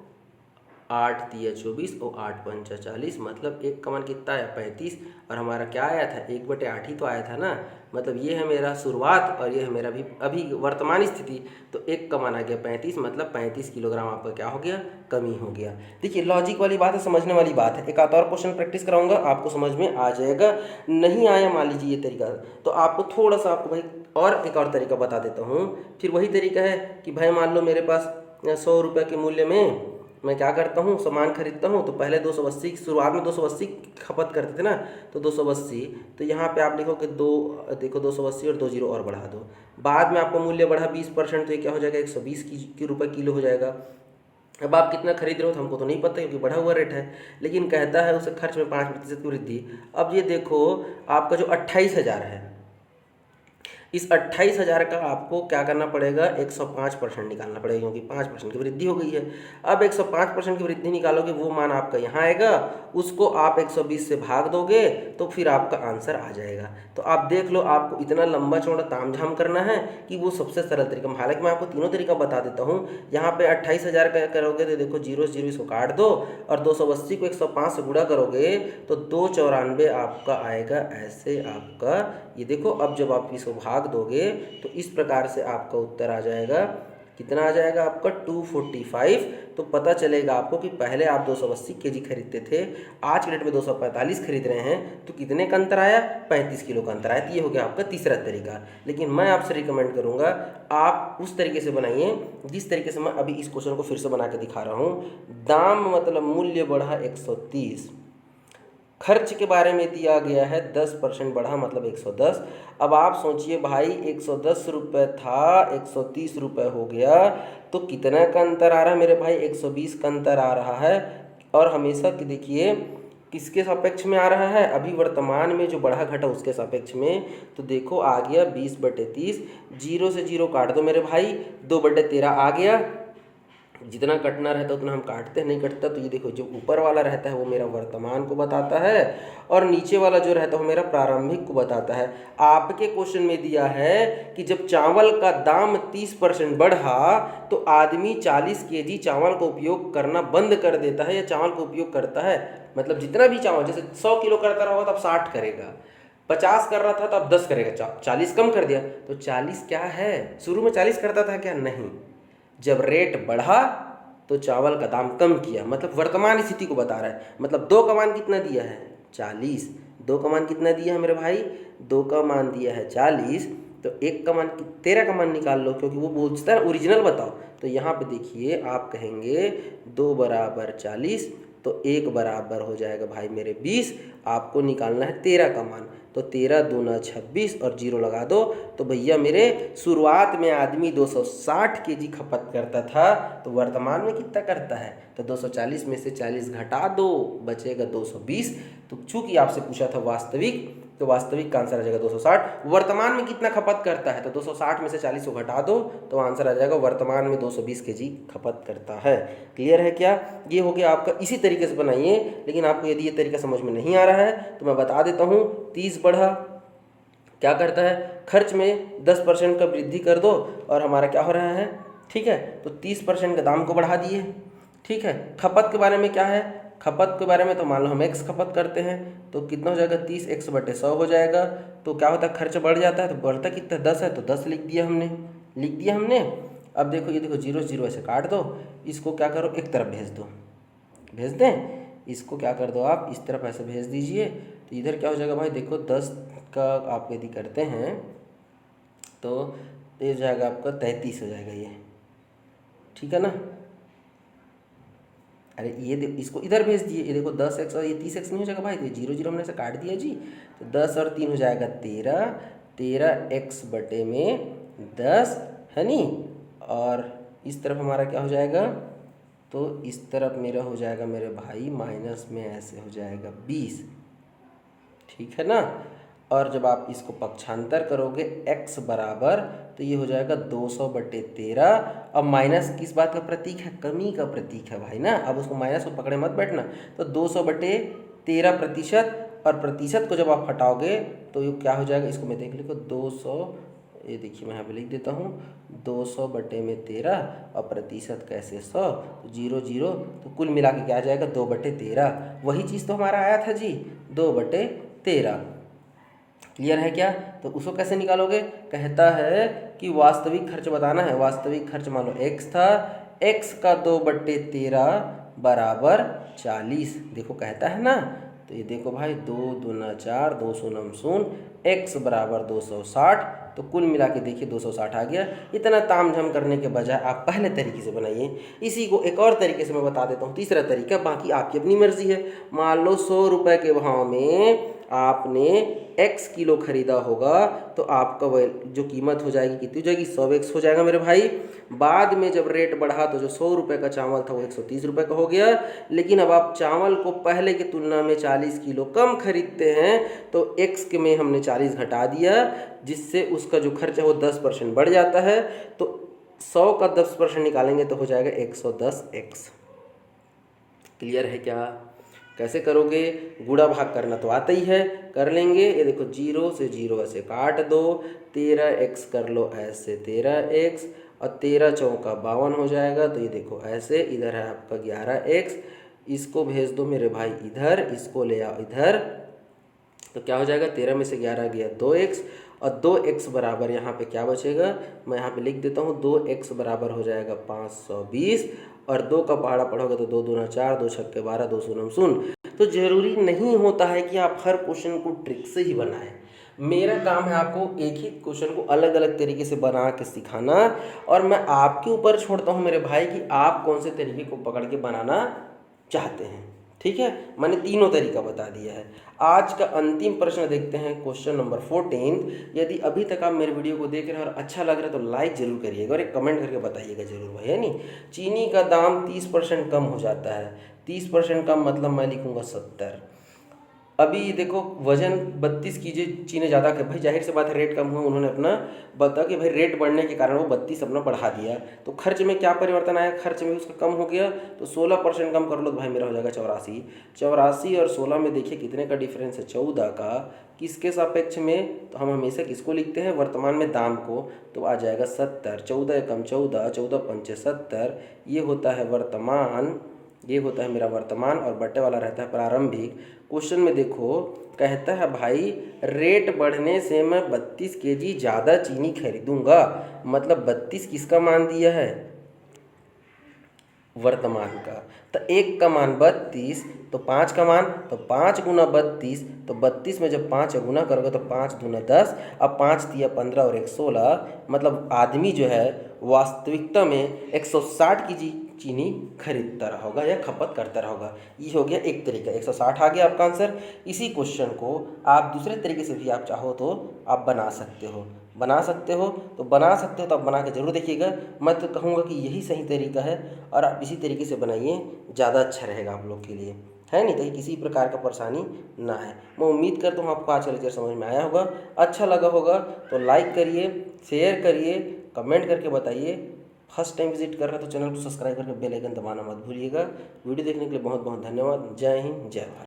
8 दिया 24 और 8 पंचा 40, मतलब 1 का मान कितना आया 35। और हमारा क्या आया था, 1/8 ही तो आया था ना। मतलब ये है मेरा शुरुआत और ये है मेरा अभी वर्तमान स्थिति। तो 1 का मान आ गया 35, मतलब 35 किलोग्राम आपका क्या हो गया, कमी हो गया। देखिए लॉजिक वाली बात है, समझने वाली बात है। एक आध और क्वेश्चन प्रैक्टिस कराऊंगा, आपको समझ में आ जाएगा। नहीं आया मान लीजिए ये तरीका, तो आपको थोड़ा सा आपको भाई और एक और तरीका बता देता हूँ। फिर वही तरीका है कि भाई मान लो मेरे पास 100 रुपये के मूल्य में मैं क्या करता हूँ, सामान खरीदता हूँ। तो पहले 280, शुरुआत में 280 खपत करते थे ना, तो 280, तो यहाँ पे आप लिखो कि देखो 280 और 2 जीरो और बढ़ा दो। बाद में आपका मूल्य बढ़ा 20%, तो ये क्या हो जाएगा, 120 रुपये किलो हो जाएगा। अब आप कितना खरीद रहे हो तो हमको तो नहीं पता, क्योंकि बढ़ा हुआ रेट है, लेकिन कहता है उसे खर्च में 5% की वृद्धि। अब ये देखो, आपका जो 28,000 है, इस 28,000 का आपको क्या करना पड़ेगा, 105% निकालना पड़ेगा, क्योंकि 5% की वृद्धि हो गई है। अब 105% की वृद्धि निकालोगे, वो मान आपका यहाँ आएगा, उसको आप 120 से भाग दोगे, तो फिर आपका आंसर आ जाएगा। तो आप देख लो, आपको इतना लंबा चौड़ा तामझाम करना है कि वो सबसे सरल तरीका। हालांकि मैं आपको तीनों तरीका बता देता हूँ। यहाँ पे 28,000 का करोगे तो देखो 0 से 0 इसको काट दो, और 280 को 105 से गुणा करोगे तो 294 आपका आएगा। ऐसे आपका ये देखो, अब जब आप इसको भाग दोगे तो इस प्रकार से आपका उत्तर आ जाएगा। कितना आ जाएगा आपका, 245। तो पता चलेगा आपको कि पहले आप 280 केजी खरीदते थे, आज के डेट में 245 खरीद रहे हैं, तो कितने का अंतर आया, 35 किलो का अंतर आया। तो ये हो गया आपका तीसरा तरीका। लेकिन मैं आपसे रिकमेंड करूंगा आप उस तरीके से बनाइए जिस तरीके से मैं अभी इस क्वेश्चन को फिर से बना के दिखा रहा हूँ। दाम मतलब मूल्य बढ़ा 130, खर्च के बारे में दिया गया है 10% बढ़ा, मतलब 110। अब आप सोचिए भाई, 110 रुपये था, 130 रुपये हो गया, तो कितना का अंतर आ रहा है मेरे भाई, 120 का अंतर आ रहा है। और हमेशा कि देखिए किसके सापेक्ष में आ रहा है, अभी वर्तमान में जो बढ़ा घटा उसके सापेक्ष में। तो देखो आ गया 20/30, 0 से 0 काट दो मेरे भाई, 2/13 आ गया। जितना कटना रहता है उतना हम काटते हैं, नहीं कटता। तो ये देखो, जो ऊपर वाला रहता है वो मेरा वर्तमान को बताता है, और नीचे वाला जो रहता है वो मेरा प्रारंभिक को बताता है। आपके क्वेश्चन में दिया है कि जब चावल का दाम 30% बढ़ा तो आदमी 40 केजी चावल का उपयोग करना बंद कर देता है, या चावल का उपयोग करता है। मतलब जितना भी चावल, जैसे 100 किलो करता रहा तो अब 60 करेगा, 50 कर रहा था तो अब 10 करेगा, 40 कम कर दिया। तो 40 क्या है, शुरू में 40 करता था क्या, नहीं। जब रेट बढ़ा तो चावल का दाम कम किया, मतलब वर्तमान स्थिति को बता रहा है। मतलब 2 का मान कितना दिया है, 40। 2 का मान कितना दिया है मेरे भाई, 2 का मान दिया है 40। तो 1 का मान, 13 का मान निकाल लो, क्योंकि वो पूछता है ओरिजिनल बताओ। तो यहाँ पे देखिए आप कहेंगे 2 बराबर 40, तो 1 बराबर हो जाएगा भाई मेरे 20। आपको निकालना है 13 का मान, तो 13 दूना 26 और 0 लगा दो। तो भैया मेरे, शुरुआत में आदमी 260 केजी खपत करता था, तो वर्तमान में कितना करता है, तो 240 में से 40 घटा दो, बचेगा 220। तो चूंकि आपसे पूछा था वास्तविक, तो वास्तविक का आंसर आ जाएगा 260। वर्तमान में कितना खपत करता है, तो 260 में से 40 को घटा दो, तो आंसर आ जाएगा वर्तमान में 220 केजी खपत करता है। क्लियर है क्या, ये हो गया आपका। इसी तरीके से बनाइए, लेकिन आपको यदि ये तरीका समझ में नहीं आ रहा है तो मैं बता देता हूँ। 30 बढ़ा क्या करता है, खर्च में 10% का वृद्धि कर दो, और हमारा क्या हो रहा है, ठीक है। तो 30% के दाम को बढ़ा दिए, ठीक है। खपत के बारे में क्या है, खपत के बारे में तो मान लो हम x खपत करते हैं, तो कितना हो जाएगा, 30x/100 हो जाएगा। तो क्या होता है, खर्च बढ़ जाता है, तो बढ़ता कितना 10 है, तो 10 लिख दिया हमने। अब देखो ये देखो 0 0 ऐसे काट दो, इसको क्या करो एक तरफ भेज दो, भेज दें, इसको क्या कर दो आप इस तरफ ऐसे भेज दीजिए। तो इधर क्या हो जाएगा भाई, देखो 10 का आप यदि करते हैं तो ये हो जाएगा आपका 33 हो जाएगा ये, ठीक है ना। अरे ये इसको इधर भेज दिए, ये देखो 10x और ये 30x नहीं हो जाएगा भाई, तो 0 0 हमने ऐसे काट दिया जी। तो 10 और 3 हो जाएगा 13, 13x बटे में 10 है नी। और इस तरफ हमारा क्या हो जाएगा, तो इस तरफ मेरा हो जाएगा मेरे भाई माइनस में ऐसे हो जाएगा 20, ठीक है ना। और जब आप इसको पक्षांतर करोगे x बराबर, तो ये हो जाएगा 200/13। अब माइनस किस बात का प्रतीक है, कमी का प्रतीक है भाई ना। अब उसको माइनस को पकड़े मत बैठना, तो 200/13%, और प्रतिशत को जब आप हटाओगे तो ये क्या हो जाएगा, इसको मैं देख लिखो 200, ये देखिए मैं यहाँ पे लिख देता हूँ 200/13 और प्रतिशत कैसे 100, तो 0 0, तो कुल मिला के क्या आ जाएगा 2/13। वही चीज़ तो हमारा आया था जी 2/13। क्लियर है क्या। तो उसको कैसे निकालोगे, कहता है कि वास्तविक खर्च बताना है। वास्तविक खर्च मान लो x था, x का 2/13 बराबर 40। देखो कहता है ना, तो ये देखो भाई 2 दूना 4, 2 शून्य शून्य, x बराबर 260। तो कुल मिला के देखिए 260 आ गया। इतना तामझाम करने के बजाय आप पहले तरीके से बनाइए। इसी को एक और तरीके से मैं बता देता हूँ, तीसरा तरीका, बाकी आपकी अपनी मर्जी है। मान लो 100 रुपये के भाव में आपने x किलो खरीदा होगा, तो आपका वह जो कीमत हो जाएगी कितनी हो जाएगी, 100x हो जाएगा मेरे भाई। बाद में जब रेट बढ़ा तो जो 100 रुपये का चावल था वो 130 रुपये का हो गया। लेकिन अब आप चावल को पहले की तुलना में 40 किलो कम खरीदते हैं, तो x के में हमने 40 घटा दिया, जिससे उसका जो खर्च है वो 10% बढ़ जाता है। तो 100 का 10% निकालेंगे तो हो जाएगा 110x। क्लियर है क्या। कैसे करोगे, गुणा भाग करना तो आता ही है, कर लेंगे। ये देखो 0 से 0 ऐसे काट दो, 13x कर लो ऐसे 13x, और 13 चौका 52 हो जाएगा। तो ये देखो ऐसे, इधर है आपका 11x, इसको भेज दो मेरे भाई इधर, इसको ले आओ इधर। तो क्या हो जाएगा, 13 में से 11 गया 2x, और 2x बराबर यहाँ पे क्या बचेगा, मैं यहाँ पे लिख देता हूँ 2x बराबर हो जाएगा 520। और 2 का पहाड़ा पढ़ोगे तो 2 दूना 4, 2 छक्के 12, 2 शून्य शून्य। तो जरूरी नहीं होता है कि आप हर क्वेश्चन को ट्रिक से ही बनाएं। मेरा काम है आपको एक ही क्वेश्चन को अलग अलग तरीके से बना के सिखाना, और मैं आपके ऊपर छोड़ता हूँ मेरे भाई कि आप कौन से तरीके को पकड़ के बनाना चाहते हैं। ठीक है, मैंने तीनों तरीका बता दिया है। आज का अंतिम प्रश्न देखते हैं, क्वेश्चन नंबर 14। यदि अभी तक आप मेरे वीडियो को देख रहे हैं और अच्छा लग रहा है तो लाइक जरूर करिएगा और एक कमेंट करके बताइएगा जरूर भाई, है नहीं। चीनी का दाम 30% कम हो जाता है, 30% कम मतलब मैं लिखूंगा 70। अभी देखो वजन 32 कीजिए, चीनी ज़्यादा कर, भाई जाहिर सी बात है रेट कम हुआ, उन्होंने अपना बता कि भाई रेट बढ़ने के कारण वो 32 अपना बढ़ा दिया। तो खर्च में क्या परिवर्तन आया, खर्च में उसका कम हो गया, तो 16% कम कर लो तो भाई मेरा हो जाएगा 84। 84 और 16 में देखिए कितने का डिफरेंस है, 14 का। किसके सापेक्ष में, तो हम हमेशा किसको लिखते हैं, वर्तमान में दाम को, तो आ जाएगा 70। 14 कम 14, 14 पंचे 70, ये होता है वर्तमान, ये होता है मेरा वर्तमान, और बटे वाला रहता है प्रारंभिक। क्वेश्चन में देखो कहता है भाई रेट बढ़ने से मैं 32 केजी ज़्यादा चीनी खरीदूंगा, मतलब 32 किसका मान दिया है, वर्तमान का। तो 1 का मान 32, तो 5 का मान, तो 5 गुना 32, तो 32 में जब 5 गुना करोगे तो 5 दूना 10, अब 5 दिया 15 और 1 16, मतलब आदमी जो है वास्तविकता में 160 की चीनी खरीदता रहा होगा या खपत करता रहा होगा। ये हो गया एक तरीका, 160 आ गया आपका आंसर। इसी क्वेश्चन को आप दूसरे तरीके से भी आप चाहो तो आप बना सकते हो, बना सकते हो तो बना सकते हो, तो आप बना के ज़रूर देखिएगा। मैं तो कहूँगा कि यही सही तरीका है, और आप इसी तरीके से बनाइए, ज़्यादा अच्छा रहेगा आप लोग के लिए, है नहीं, ताकि किसी प्रकार का परेशानी ना है। मैं उम्मीद करता हूँ आपको आज का लेक्चर समझ में आया होगा, अच्छा लगा होगा तो लाइक करिए, शेयर करिए, कमेंट करके बताइए। फर्स्ट टाइम विजिट कर रहे हैं तो चैनल को सब्सक्राइब करके बेल आइकन दबाना मत भूलिएगा। वीडियो देखने के लिए बहुत बहुत धन्यवाद। जय हिंद, जय भारत।